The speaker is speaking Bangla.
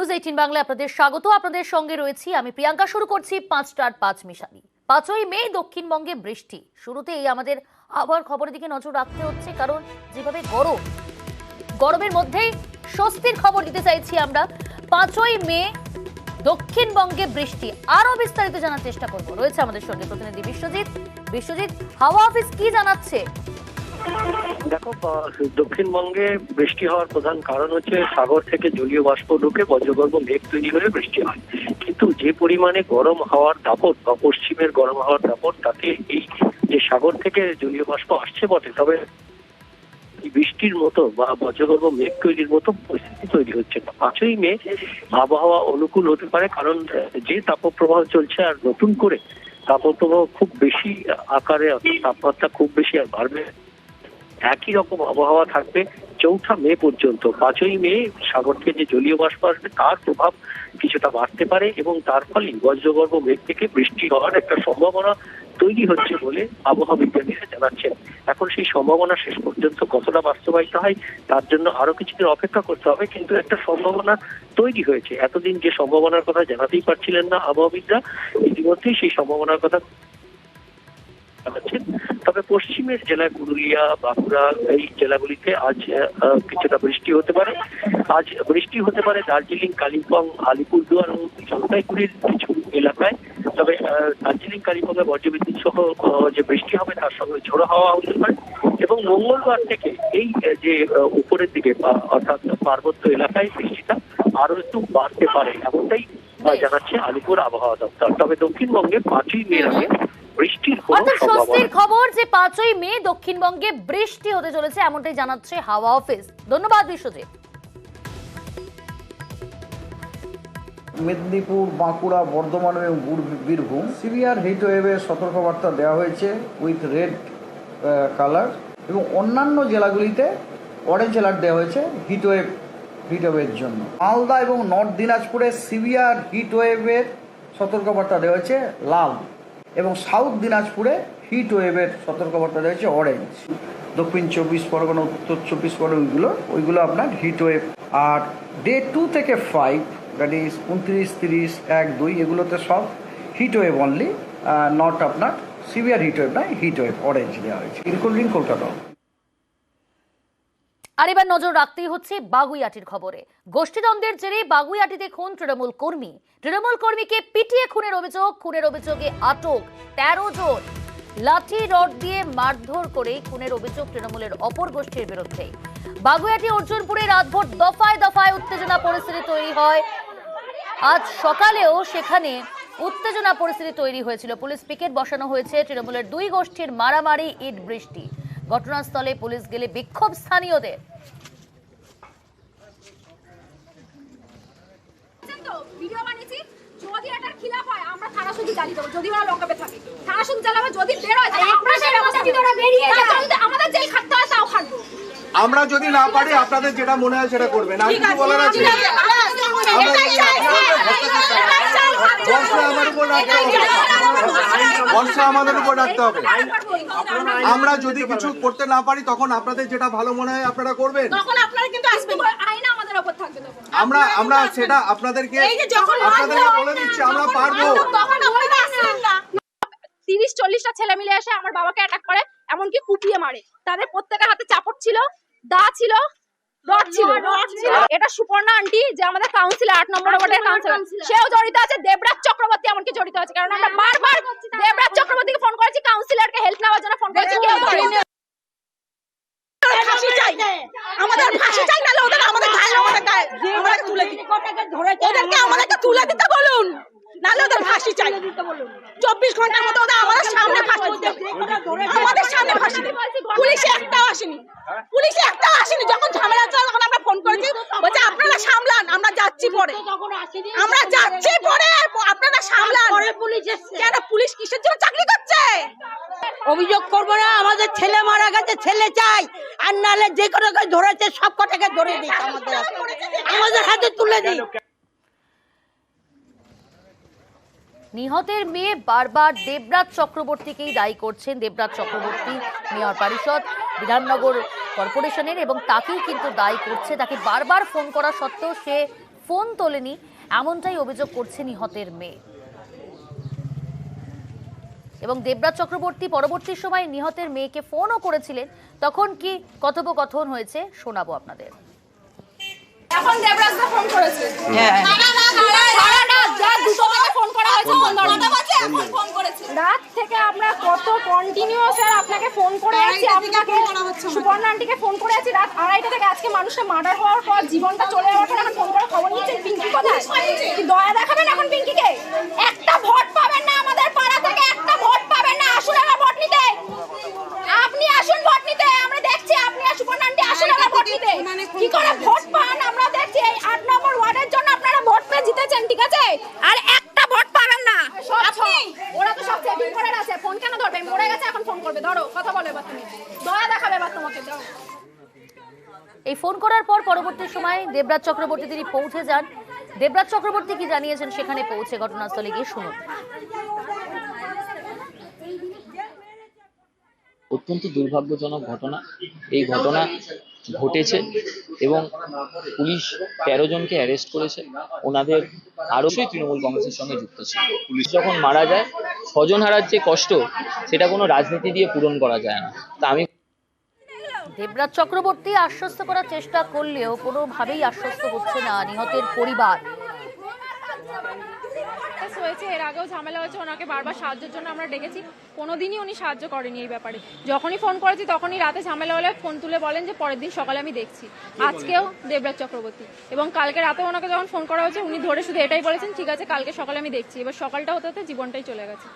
নিউজ 18 বাংলায় আপনাদের স্বাগত। আপনাদের সঙ্গে রয়েছি আমি প্রিয়াঙ্কা। শুরু করছি 5টার 5 মিশালি। 5ই মে দক্ষিণবঙ্গে বৃষ্টি। শুরুতেই আমাদের আবহাওয়ার খবরের দিকে নজর রাখতে হচ্ছে, কারণ যেভাবে গরমের মধ্যেই স্বস্তির খবর দিতে চাইছি আমরা। 5ই মে দক্ষিণবঙ্গে বৃষ্টি। আরো বিস্তারিত জানার চেষ্টা করব। রয়েছে আমাদের সঙ্গে প্রতিনিধি বিশ্বজিৎ। হাওয়া অফিস কি জানাচ্ছে? দেখো, দক্ষিণবঙ্গে বৃষ্টি হওয়ার প্রধান কারণ হচ্ছে সাগর থেকে জলীয় বাষ্প ঢুকে বজ্রগর্ভ মেঘ তৈরি হলে বৃষ্টি হয়। কিন্তু যে পরিমাণে গরম হাওয়ার দাপট বা পশ্চিমের গরম হাওয়ার দাপট, তাতে এই যে সাগর থেকে জলীয় বাষ্প আসছে বটে, তবে বৃষ্টির মতো বা বজ্রগর্ভ মেঘ তৈরির মতো পরিস্থিতি তৈরি হচ্ছে না। 5ই মে আবহাওয়া অনুকূল হতে পারে, কারণ যে তাপপ্রবাহ চলছে আর নতুন করে তাপপ্রবাহ খুব বেশি আকারে, তাপমাত্রা খুব বেশি আর বাড়বে। একই রকম আবহাওয়া থাকবে 4 মে পর্যন্ত। 5ই মে সাগর থেকে যে জলীয় বাষ্প আসবে তার প্রভাব কিছুটা বাড়তে পারে এবং তার ফলে বজ্রগর্ভ মেঘ থেকে বৃষ্টি হওয়ার একটা সম্ভাবনা তৈরি হচ্ছে বলে আবহাওয়া বিজ্ঞানীরা জানাচ্ছেন। এখন সেই সম্ভাবনা শেষ পর্যন্ত কতটা বাস্তবায়িত হয় তার জন্য আরো কিছুদিন অপেক্ষা করতে হবে, কিন্তু একটা সম্ভাবনা তৈরি হয়েছে। এতদিন যে সম্ভাবনার কথা জানাতেই পারছিলেন না আবহাওয়াবিদরা, ইতিমধ্যেই সেই সম্ভাবনার কথা জানাচ্ছেন। তবে পশ্চিমের জেলা পুরুলিয়া, বাঁকুড়া, এই জেলাগুলিতে আজ কিছুটা বৃষ্টি হতে পারে। আজ বৃষ্টি হতে পারে দার্জিলিং, কালিম্পং, আলিপুরদুয়ার ও জলপাইগুড়ির কিছু এলাকায়। তবে দার্জিলিং, কালিম্পংয়ে বজ্রবিদ্যুৎ সহ যে বৃষ্টি হবে তার সঙ্গে ঝোড়ো হাওয়া হতে পারে। এবং মঙ্গলবার থেকে এই যে উপরের দিকে অর্থাৎ পার্বত্য এলাকায় বৃষ্টিটা আরো একটু বাড়তে পারে, এমনটাই জানাচ্ছে আলিপুর আবহাওয়া দপ্তর। তবে দক্ষিণবঙ্গে 5ই মে আগে বৃষ্টির স্বস্তির খবর যে 5ই মে দক্ষিণবঙ্গে বৃষ্টি হতে চলেছে, এমনটাই জানাচ্ছে হাওয়া অফিস। ধন্যবাদ বিশ্বজিৎ। মেদিনীপুর, বাঁকুড়া, বর্ধমান এবং বীরভূম সিভিয়ার হিটওয়েভের সতর্কবার্তা দেওয়া হয়েছে উইথ রেড কালার, এবং অন্যান্য জেলাগুলিতে অরেঞ্জ অ্যালার্ট দেওয়া হয়েছে হিটওয়েভের জন্য। মালদা এবং নর্থ দিনাজপুরে সিভিয়ার হিটওয়েভের সতর্কবার্তা দেওয়া হয়েছে লাল, এবং সাউথ দিনাজপুরে হিটওয়েভের সতর্কবার্তা দেওয়া হয়েছে অরেঞ্জ। দক্ষিণ 24 পরগনা, উত্তর 24 পরগনা ওইগুলো আপনার হিটওয়েভ। আর ডে 2 থেকে 5, দ্যাট ইজ 29, 30, 1, 2 এগুলোতে সব হিটওয়েভ অনলি, নট আপনার সিভিয়ার হিটওয়েভ নয়, হিটওয়েভ অরেঞ্জ দেওয়া হয়েছে, ইনক্লুডিং কলকাতা। আর এবার নজর রাখতেই হচ্ছে বাগুইআটির খবরে। গোষ্ঠীদ্বন্দ্বের জেরে বাগুইআটিতে খুন তৃণমূল কর্মীকে পিটিয়ে খুনের অভিযোগে আটক 13 জন। লাঠি রড দিয়ে মারধর করে খুনের অভিযোগ তৃণমূলের অপর গোষ্ঠীর বিরুদ্ধে। বাগুইআটি অর্জুনপুরে রাতভর দফায় দফায় উত্তেজনা পরিস্থিতি তৈরি হয়। আজ সকালেও সেখানে উত্তেজনা পরিস্থিতি তৈরি হয়েছিল। পুলিশ পিকেট বসানো হয়েছে। তৃণমূলের দুই গোষ্ঠীর মারামারি, ইট বৃষ্টি। ঘটনাস্থলে পুলিশ গেলে বিক্ষোভ স্থানীয়দের। আমরা যদি না পারি আপনাদের যেটা মনে হয় সেটা করবেন। আর কিছু বলার আছে? বর্ষা আমাদের উপর রাখতে হবে। আমরা যদি কিছু করতে না পারি তখন আপনাদের যেটা ভালো মনে হয় আপনারা করবেন। আমরা সেটা আপনাদেরকে বলে দিচ্ছি, আমরা পারবো। 30-40টা ছেলে মিলে এসে আমার বাবাকে অ্যাটাক করে, এমনকি কুপিয়ে মারে। তাদের প্রত্যেকের হাতে চাপড় ছিল, দা ছিল, রড ছিল। এটা সুপর্ণা আন্টি, যে আমাদের কাউন্সিলর 8 নম্বর ওয়ার্ডের কাউন্সিলর, সেও জড়িত আছে। দেবরাজ চক্রবর্তী এমনকি জড়িত আছে, কারণ আমরা বারবার দেবরাজ চক্রবর্তীকে ফোন করেছি, কাউন্সিলরকে হেল্প নেওয়ার জন্য ফোন করেছি। আমাদের ফাঁসি চাই, নালে ওদের আমাদের তুলে দিতে বলুন, নালে ওদের ফাঁসি চাই। 24 ঘন্টার মধ্যে ওদের আমাদের সামনে ফাঁসি দিতে। পুলিশ একটাও আসেনি। যখন ঝামেলা চলে তখন আমরা ফোন করেছি, বলছে আপনারা সামলান, আমরা যাচ্ছি পরে আপনারা সামলান। কেন পুলিশ কিসের জন্য চাকরি করছে? অভিযোগ করবো না, আমাদের ছেলে মারা গেছে, ছেলে চাই। আর নাহলে যে কোনো ধরেছে সব কটাকে ধরে দিই, আমাদের হাতে তুলে দিই। নিহতের মেয়ে বারবার দেবরাজ চক্রবর্তীকেই দায়ী করছেন। দেবরাজ চক্রবর্তী মেয়র পরিষদ বিধাননগর কর্পোরেশনের এবং তাকেই কিন্তু দায়ী করছে। তাকে বারবার ফোন করা সত্ত্বেও সে ফোন তোলেনি, এমনটাই অভিযোগ করছে নিহতের মেয়ে। এবং দেবরাজ চক্রবর্তী পরবর্তী সময় নিহতের মেয়েকে ফোনও করেছিলেন, তখন কি কথোপকথন হয়েছে শোনাবো আপনাদের। এখন দেবরাজ দা ফোন করেছে, সারা রাত যা দুটো থেকে ফোন করা হয়েছে, ফোন করেছে রাত থেকে আমরা কত কন্টিনিউয়াস আর আপনাকে ফোন করে আছি, আপনাকে সুপর্ণা আন্টিকে ফোন করে আছি রাত 2:30 থেকে। আজকে মানুষটা মার্ডার হওয়ার পর জীবনটা চলে যাওয়ার পর এখন ফোন করে খবর নিচ্ছেন পিঙ্কি কোথায়? কি দয়া দেখাবেন এখন পিঙ্কিকে? একটা ভোট পাবেন না আমাদের পাড়া থেকে, একটা ভোট পাবেন না। আসুন আমার ভোট নিতে, আপনি আসুন ভোট নিতে, আমরা দেখছি আপনি আর সুপর্ণা আন্টি আসুন আমার ভোট নিতে। কি করে ভোট পান আমরা দেখছি, এই 8 নম্বর ওয়ার্ডের জন্য আপনারা ভোট পেয়ে জিতেছেন, ঠিক আছে? আর একটা ভোট পাবেন না আপনি। ওরা তো সব সেটিং করে আছে, ফোন কেন ধরবে? মরে গেছে, এখন ফোন করবে, ধরো কথা বলে এবার তুমি, দয়া দেখাবে এবার তোমাকে, যাও। এই ফোন করার পর পরবর্তী সময় দেবরাজ চক্রবর্তী তিনি পৌঁছে যান। দেবরাজ চক্রবর্তী কি জানিয়েছেন সেখানে পৌঁছে ঘটনাস্থলে গিয়ে শুনুন। অত্যন্ত দুর্ভাগ্যজনক ঘটনা। এই ঘটনা ঘটেছে এবং পুলিশ 13 জনকে অ্যারেস্ট করেছে। ওনাদের আরও তৃণমূল কংগ্রেসের সঙ্গে যুক্ত ছিল। পুলিশ যখন মারা যায়, স্বজন হারার যে কষ্ট, সেটা কোনো রাজনীতি দিয়ে পূরণ করা যায় না। তা আমি দেবরাজ চক্রবর্তী আশ্বস্ত করার চেষ্টা করলেও কোনোভাবেই আশ্বস্ত হচ্ছে না নিহতের পরিবার। হয়েছে, এর আগেও ঝামেলা হয়েছে, ওনাকে বারবার সাহায্যের জন্য আমরা ডেকেছি, কোনোদিনই উনি সাহায্য করেনি এই ব্যাপারে। যখনই ফোন করেছি তখনই রাতে ঝামেলা হলে ফোন তুলে বলেন যে পরের দিন সকালে আমি দেখছি। আজকেও দেবরাজ চক্রবর্তী, এবং কালকে রাতেও ওনাকে যখন ফোন করা হয়েছে উনি ধরে শুধু এটাই বলেছেন, ঠিক আছে কালকে সকালে আমি দেখছি। এবার সকালটা হতে হতে জীবনটাই চলে গেছে।